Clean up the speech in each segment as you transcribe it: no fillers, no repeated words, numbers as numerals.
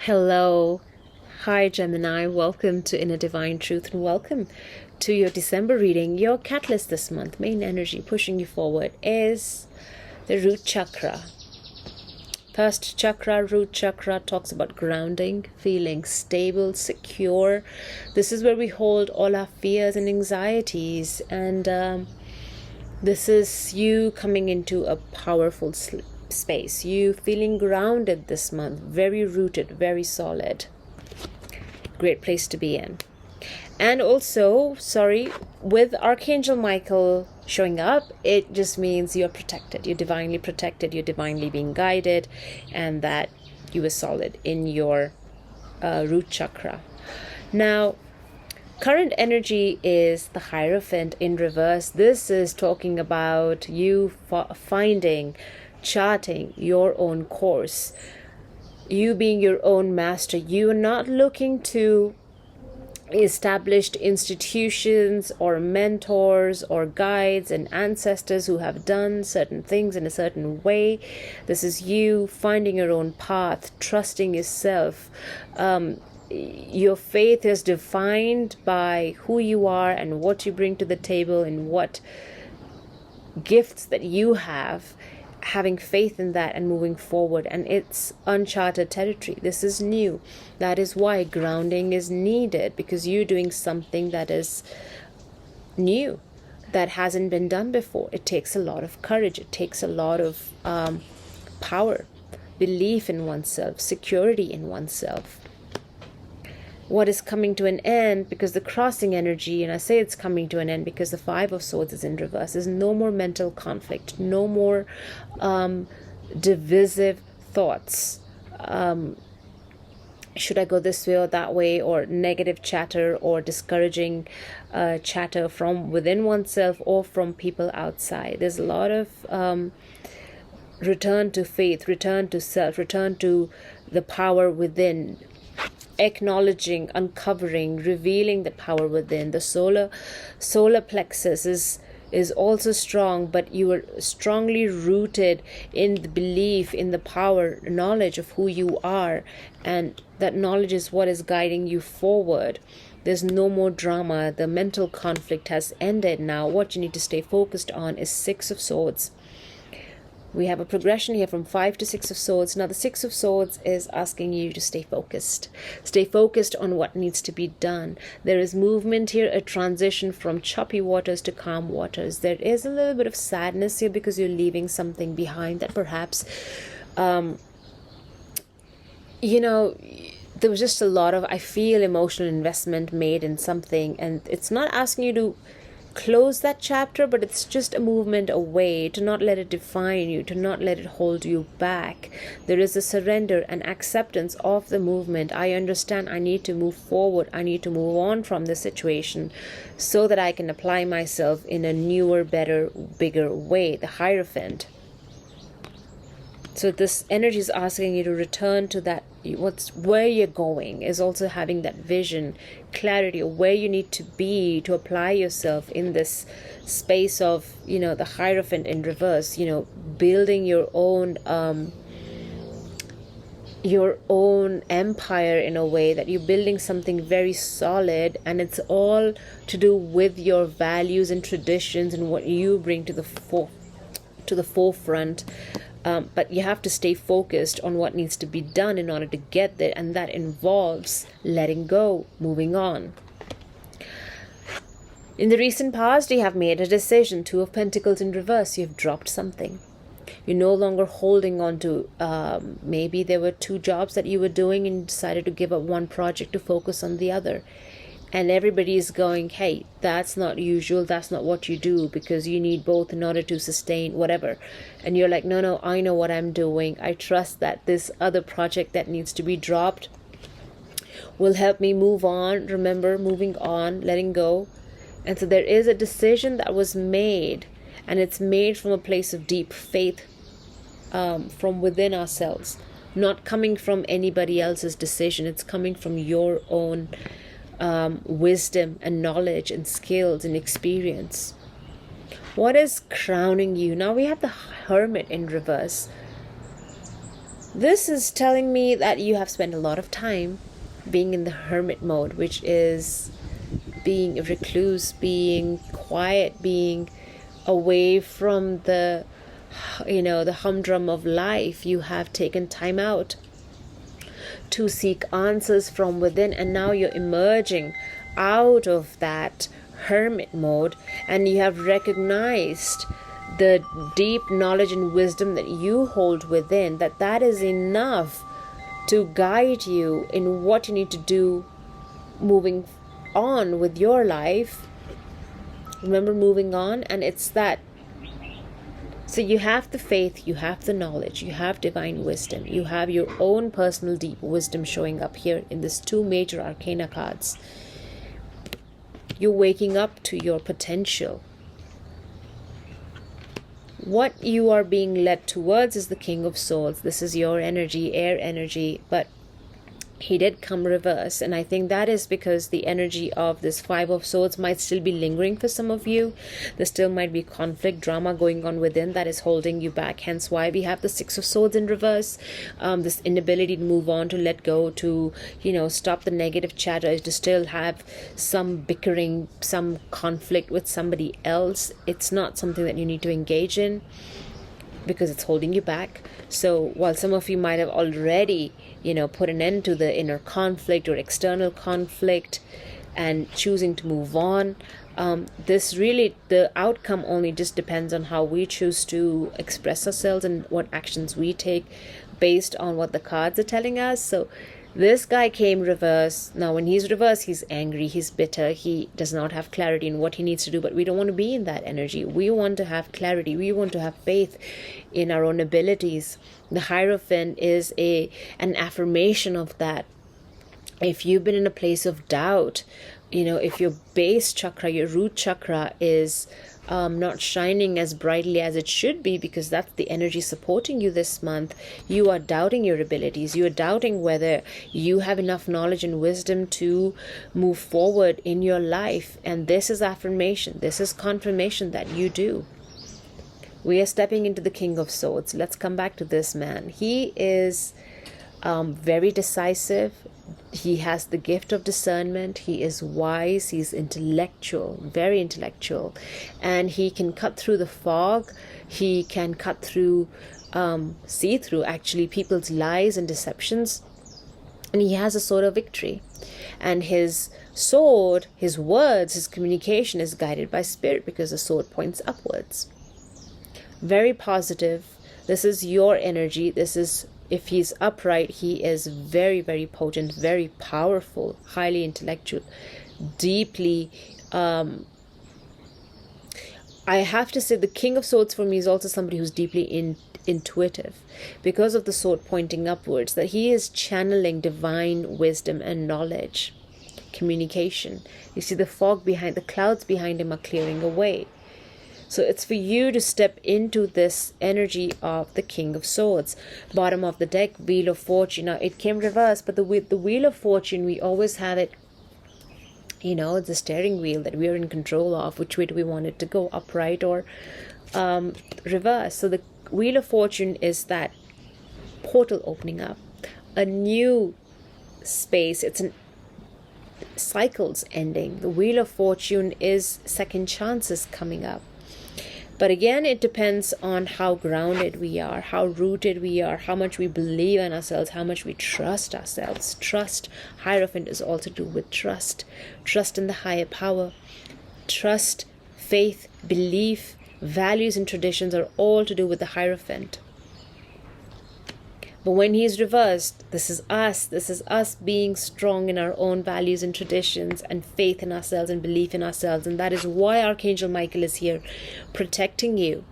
Hello. Hi, Gemini. Welcome to Inner Divine Truth and welcome to your December reading. Your catalyst this month, main energy pushing you forward, is the root chakra. First chakra, root chakra, talks about grounding, feeling stable, secure. This is where we hold all our fears and anxieties, and this is you coming into a powerful space. You feeling grounded this month, very rooted, very solid. Great place to be in. And also, with Archangel Michael showing up, it just means you're protected. You're divinely protected. You're divinely being guided, and that you are solid in your root chakra. Now, current energy is the Hierophant in reverse. This is talking about you charting your own course. You being your own master. You are not looking to established institutions or mentors or guides and ancestors who have done certain things in a certain way. This is you finding your own path, trusting yourself. Your faith is defined by who you are and what you bring to the table and what gifts that you have, having faith in that and moving forward. And it's uncharted territory. This is new. That is why grounding is needed, because you're doing something that is new, that hasn't been done before. It takes a lot of courage. It takes a lot of power, belief in oneself, security in oneself. What is coming to an end, because the crossing energy, and I say it's coming to an end because the Five of Swords is in reverse, is no more mental conflict, no more divisive thoughts. Should I go this way or that way, or negative chatter or discouraging chatter from within oneself or from people outside. There's a lot of return to faith, return to self, return to the power within, acknowledging, uncovering, revealing the power within. The solar plexus is also strong, but you are strongly rooted in the belief, in the power, knowledge of who you are, and that knowledge is what is guiding you forward. There's no more drama. The mental conflict has ended now. What you need to stay focused on is Six of Swords. We have a progression here from 5 to 6 of Swords. Now, the 6 of Swords is asking you to stay focused. Stay focused on what needs to be done. There is movement here, a transition from choppy waters to calm waters. There is a little bit of sadness here because you're leaving something behind that perhaps, there was just a lot of, I feel, emotional investment made in something. And it's not asking you to close that chapter, but it's just a movement away, to not let it define you, to not let it hold you back. There is a surrender and acceptance of the movement. I understand I need to move forward. I need to move on from this situation so that I can apply myself in a newer, better, bigger way. The Hierophant. So this energy is asking you to return to that, where you're going, is also having that vision, clarity of where you need to be to apply yourself in this space of, the Hierophant in reverse, building your own empire in a way that you're building something very solid, and it's all to do with your values and traditions and what you bring to the forefront. But you have to stay focused on what needs to be done in order to get there, and that involves letting go, moving on. In the recent past, you have made a decision. 2 of Pentacles in reverse. You've dropped something. You're no longer holding on to, maybe there were 2 jobs that you were doing and you decided to give up one project to focus on the other. And everybody is going, hey, that's not usual. That's not what you do, because you need both in order to sustain whatever. And you're like, no, I know what I'm doing. I trust that this other project that needs to be dropped will help me move on. Remember, moving on, letting go. And so there is a decision that was made, and it's made from a place of deep faith, from within ourselves, not coming from anybody else's decision. It's coming from your own wisdom and knowledge and skills and experience. What is crowning you? Now we have the Hermit in reverse. This is telling me that you have spent a lot of time being in the hermit mode, which is being a recluse, being quiet, being away from the humdrum of life. You have taken time out to seek answers from within, and now you're emerging out of that hermit mode, and you have recognized the deep knowledge and wisdom that you hold within, that is enough to guide you in what you need to do moving on with your life. Remember, moving on. And it's that, so you have the faith, you have the knowledge, you have divine wisdom, you have your own personal deep wisdom showing up here in these two major arcana cards. You're waking up to your potential. What you are being led towards is the King of Swords. This is your energy, air energy, but he did come reverse, and I think that is because the energy of this Five of Swords might still be lingering for some of you. There still might be conflict, drama going on within that is holding you back, hence why we have the Six of Swords in reverse. This inability to move on, to let go, to stop the negative chatter, to still have some bickering, some conflict with somebody else. It's not something that you need to engage in because it's holding you back. So while some of you might have already put an end to the inner conflict or external conflict and choosing to move on, this really, the outcome only just depends on how we choose to express ourselves and what actions we take based on what the cards are telling us. So this guy came reverse. Now when he's reverse, he's angry, he's bitter, he does not have clarity in what he needs to do, but we don't want to be in that energy. We want to have clarity, we want to have faith in our own abilities. The Hierophant is an affirmation of that. If you've been in a place of doubt, if your base chakra, your root chakra is not shining as brightly as it should be, because that's the energy supporting you this month, you are doubting your abilities, you are doubting whether you have enough knowledge and wisdom to move forward in your life. And this is affirmation, this is confirmation that you do. We are stepping into the King of Swords. Let's come back to this man. He is very decisive. He has the gift of discernment. He is wise. He's intellectual, very intellectual. And he can cut through the fog. He can cut through, see through actually people's lies and deceptions. And he has a sword of victory. And his sword, his words, his communication is guided by spirit, because the sword points upwards. Very positive. This is your energy. This is, if he's upright, he is very, very potent, very powerful, highly intellectual, deeply. I have to say the King of Swords for me is also somebody who's deeply intuitive, because of the sword pointing upwards, that he is channeling divine wisdom and knowledge, communication. You see the fog behind, the clouds behind him are clearing away. So it's for you to step into this energy of the King of Swords. Bottom of the deck, Wheel of Fortune. Now it came reversed, but the Wheel of Fortune, we always have it, it's a steering wheel that we are in control of. Which way do we want it to go, upright or reverse? So the Wheel of Fortune is that portal opening up, a new space. It's an cycles ending. The Wheel of Fortune is second chances coming up. But again, it depends on how grounded we are, how rooted we are, how much we believe in ourselves, how much we trust ourselves. Trust, Hierophant, is all to do with trust. Trust in the higher power. Trust, faith, belief, values and traditions are all to do with the Hierophant. But when he is reversed, this is us being strong in our own values and traditions and faith in ourselves and belief in ourselves. And that is why Archangel Michael is here, protecting you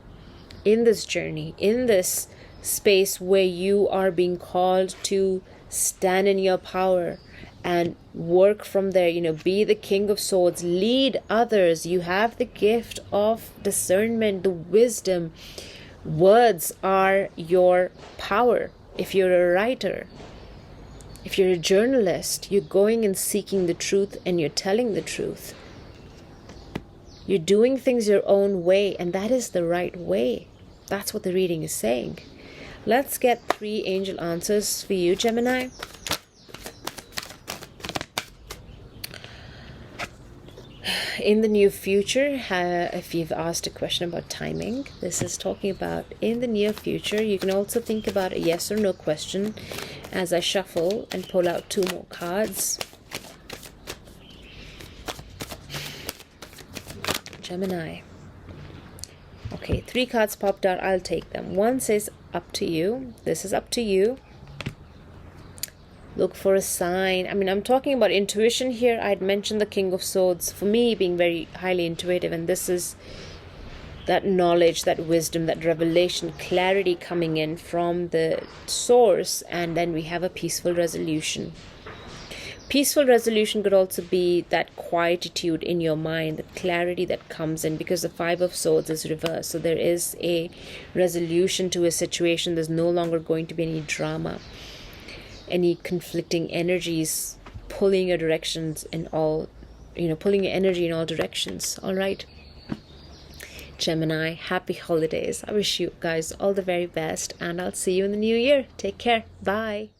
in this journey, in this space where you are being called to stand in your power and work from there. Be the King of Swords, lead others. You have the gift of discernment, the wisdom. Words are your power. If you're a writer, if you're a journalist, you're going and seeking the truth and you're telling the truth. You're doing things your own way, and that is the right way. That's what the reading is saying. Let's get 3 angel answers for you, Gemini. In the near future, if you've asked a question about timing, this is talking about in the near future. You can also think about a yes or no question as I shuffle and pull out 2 more cards. Gemini. Okay, 3 cards popped out. I'll take them. One says up to you. This is up to you. Look for a sign. I mean, I'm talking about intuition here. I'd mentioned the King of Swords for me being very highly intuitive, and this is that knowledge, that wisdom, that revelation, clarity coming in from the source. And then we have a peaceful resolution. Peaceful resolution could also be that quietude in your mind, the clarity that comes in, because the 5 of Swords is reversed. So there is a resolution to a situation. There's no longer going to be any drama, any conflicting energies pulling your directions in all, pulling your energy in all directions. All right, Gemini, happy holidays. I wish you guys all the very best, and I'll see you in the new year. Take care. Bye.